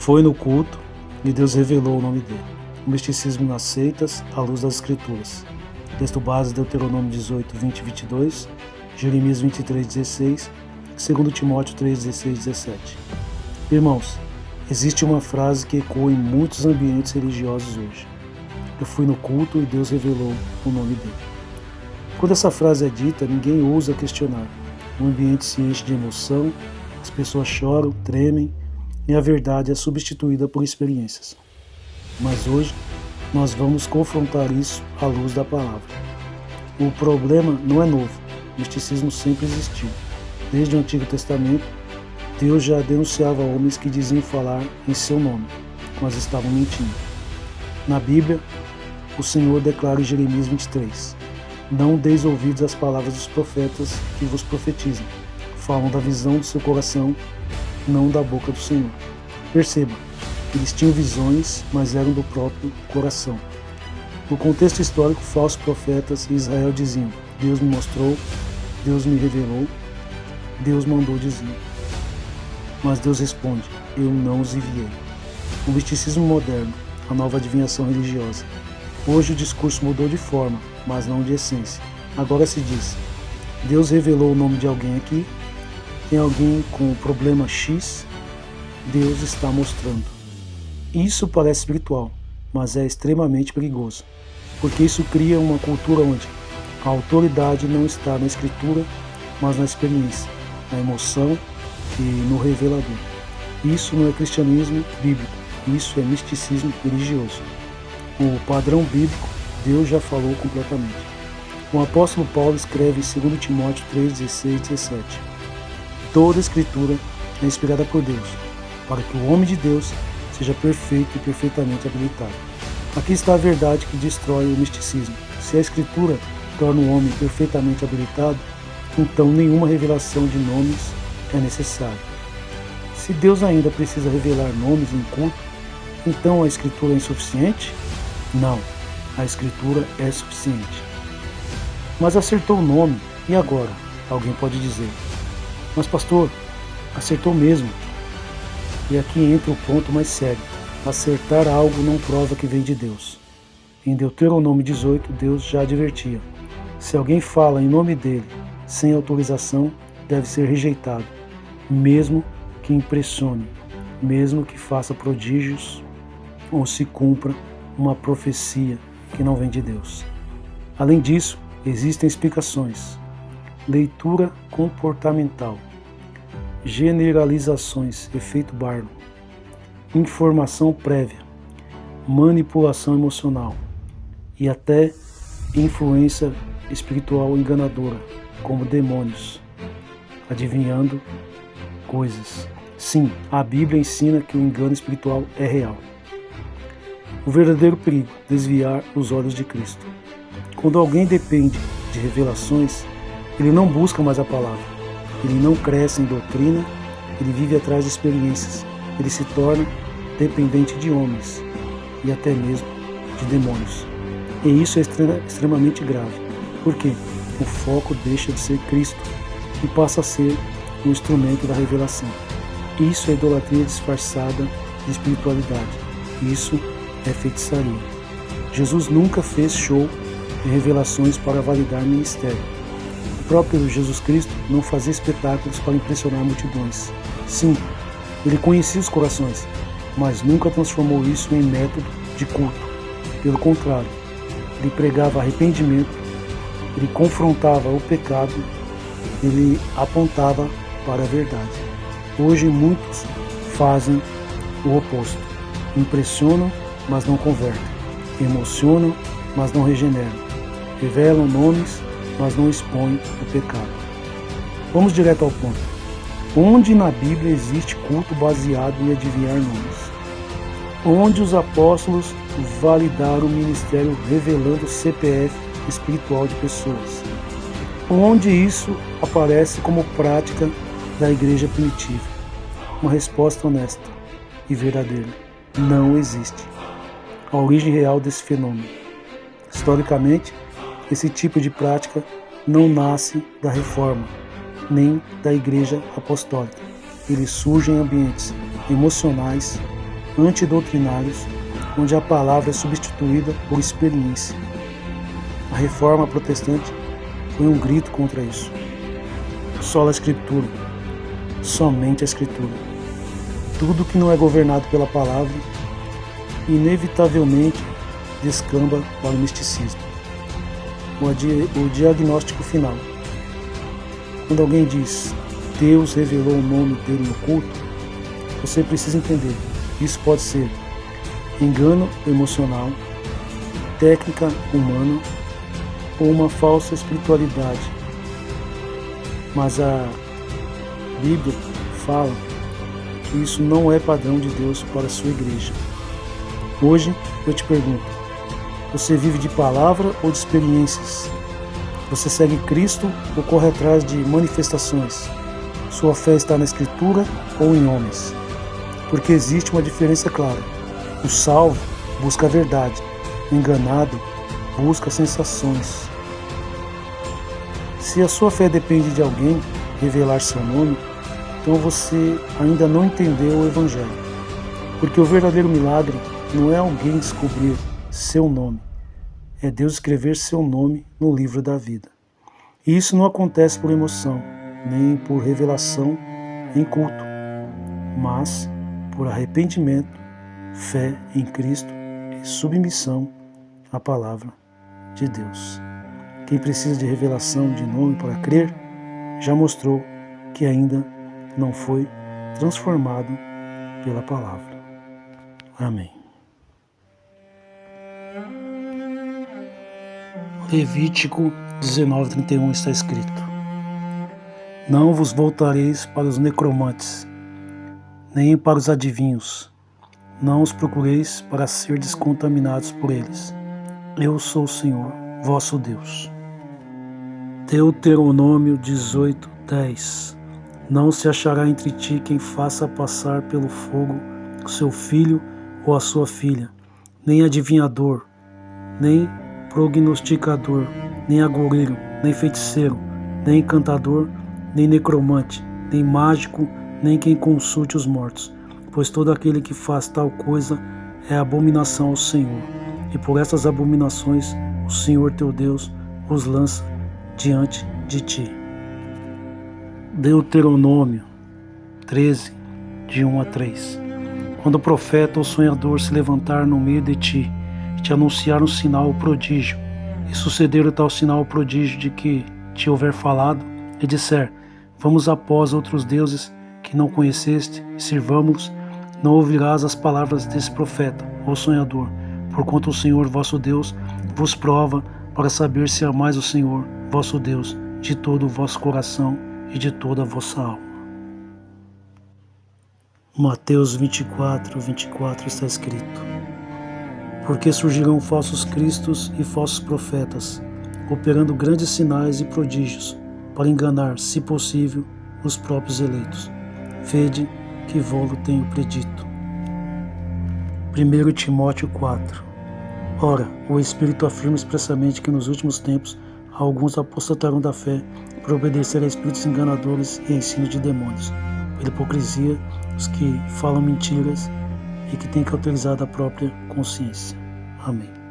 Foi no culto e Deus revelou o nome dele. O misticismo nas seitas à luz das Escrituras. Texto base: Deuteronômio 18, 20 e 22, Jeremias 23, 16, 2 Timóteo 3, 16 e 17. Irmãos, existe uma frase que ecoa em muitos ambientes religiosos hoje. Eu fui no culto e Deus revelou o nome dele. Quando essa frase é dita, ninguém ousa questionar. O ambiente se enche de emoção, as pessoas choram, tremem, e a verdade é substituída por experiências. Mas hoje nós vamos confrontar isso à luz da palavra. O problema não é novo, o misticismo sempre existiu. Desde o Antigo Testamento, Deus já denunciava homens que diziam falar em seu nome, mas estavam mentindo. Na Bíblia, o Senhor declara em Jeremias 23: não deis ouvidos às palavras dos profetas que vos profetizam. Falam da visão do seu coração, não da boca do Senhor. Perceba, eles tinham visões, mas eram do próprio coração. No contexto histórico, falsos profetas em Israel diziam: Deus me mostrou, Deus me revelou, Deus mandou dizer. Mas Deus responde: eu não os enviei. O misticismo moderno, a nova adivinhação religiosa. Hoje o discurso mudou de forma, mas não de essência. Agora se diz: Deus revelou o nome de alguém aqui, tem alguém com o problema X, Deus está mostrando. Isso parece espiritual, mas é extremamente perigoso, porque isso cria uma cultura onde a autoridade não está na escritura, mas na experiência, na emoção e no revelador. Isso não é cristianismo bíblico, isso é misticismo religioso. O padrão bíblico, Deus já falou completamente. O apóstolo Paulo escreve em 2 Timóteo 3, 16 e 17: toda a escritura é inspirada por Deus, para que o homem de Deus seja perfeito e perfeitamente habilitado. Aqui está a verdade que destrói o misticismo. Se a escritura torna o homem perfeitamente habilitado, então nenhuma revelação de nomes é necessária. Se Deus ainda precisa revelar nomes em culto, então a escritura é insuficiente? Não, a escritura é suficiente. Mas acertou o nome, e agora? Alguém pode dizer: mas pastor, acertou mesmo. E aqui entra o ponto mais sério: acertar algo não prova que vem de Deus. Em Deuteronômio 18, Deus já advertia: se alguém fala em nome dele sem autorização, deve ser rejeitado, mesmo que impressione, mesmo que faça prodígios ou se cumpra uma profecia que não vem de Deus. Além disso, existem explicações: leitura comportamental, generalizações, efeito Barlow, informação prévia, manipulação emocional e até influência espiritual enganadora, como demônios, adivinhando coisas. Sim, a Bíblia ensina que o engano espiritual é real. O verdadeiro perigo: desviar os olhos de Cristo. Quando alguém depende de revelações, ele não busca mais a palavra, ele não cresce em doutrina, ele vive atrás de experiências, ele se torna dependente de homens e até mesmo de demônios. E isso é extremamente grave, porque o foco deixa de ser Cristo e passa a ser um instrumento da revelação. Isso é idolatria disfarçada de espiritualidade. Isso é feitiçaria. Jesus nunca fez show de revelações para validar ministério. O próprio Jesus Cristo não fazia espetáculos para impressionar multidões. Sim, ele conhecia os corações, mas nunca transformou isso em método de culto. Pelo contrário, ele pregava arrependimento, ele confrontava o pecado, ele apontava para a verdade. Hoje muitos fazem o oposto. Impressionam, mas não convertem. Emocionam, mas não regeneram. Revelam nomes, mas não expõem o pecado. Vamos direto ao ponto. Onde na Bíblia existe culto baseado em adivinhar nomes? Onde os apóstolos validaram o ministério revelando CPF espiritual de pessoas? Onde isso aparece como prática da igreja primitiva? Uma resposta honesta e verdadeira: não existe. A origem real desse fenômeno: historicamente, esse tipo de prática não nasce da reforma, nem da igreja apostólica. Ele surge em ambientes emocionais, antidoutrinários, onde a palavra é substituída por experiência. A reforma protestante foi um grito contra isso. Só a Escritura, somente a Escritura. Tudo que não é governado pela palavra, inevitavelmente descamba para o misticismo. O diagnóstico final. Quando alguém diz, Deus revelou o nome dele no culto, você precisa entender, isso pode ser engano emocional, técnica humana ou uma falsa espiritualidade. Mas a Bíblia fala que isso não é padrão de Deus para a sua igreja. Hoje eu te pergunto, você vive de palavra ou de experiências? Você segue Cristo ou corre atrás de manifestações? Sua fé está na Escritura ou em homens? Porque existe uma diferença clara. O salvo busca a verdade, o enganado busca sensações. Se a sua fé depende de alguém revelar seu nome, então você ainda não entendeu o Evangelho. Porque o verdadeiro milagre não é alguém descobrir seu nome, é Deus escrever seu nome no livro da vida. E isso não acontece por emoção, nem por revelação em culto, mas por arrependimento, fé em Cristo e submissão à palavra de Deus. Quem precisa de revelação de nome para crer, já mostrou que ainda não foi transformado pela palavra. Amém. Levítico 19:31 está escrito: Não vos voltareis para os necromantes, nem para os adivinhos, não os procureis para ser descontaminados por eles. Eu sou o Senhor, vosso Deus. Deuteronômio 18:10 Não se achará entre ti quem faça passar pelo fogo o seu filho ou a sua filha, nem adivinhador, nem prognosticador, nem agoureiro, nem feiticeiro, nem encantador, nem necromante, nem mágico, nem quem consulte os mortos, pois todo aquele que faz tal coisa é abominação ao Senhor, e por essas abominações o Senhor teu Deus os lança diante de ti. Deuteronômio 13, de 1 a 3 Quando o profeta ou sonhador se levantar no meio de ti, e te anunciar um sinal ou prodígio, e suceder o tal sinal ou prodígio de que te houver falado, e disser, vamos após outros deuses que não conheceste, e sirvamos-los, não ouvirás as palavras desse profeta ou sonhador, porquanto o Senhor vosso Deus vos prova para saber se amais o Senhor vosso Deus de todo o vosso coração e de toda a vossa alma. Mateus 24:24 está escrito: Porque surgirão falsos cristos e falsos profetas, operando grandes sinais e prodígios, para enganar, se possível, os próprios eleitos. Vede que vou-lo tenho predito. 1 Timóteo 4 Ora, o Espírito afirma expressamente que nos últimos tempos alguns apostatarão da fé por obedecer a espíritos enganadores e a ensino de demônios, pela hipocrisia, os que falam mentiras e que têm cauterizado a própria consciência. Amém.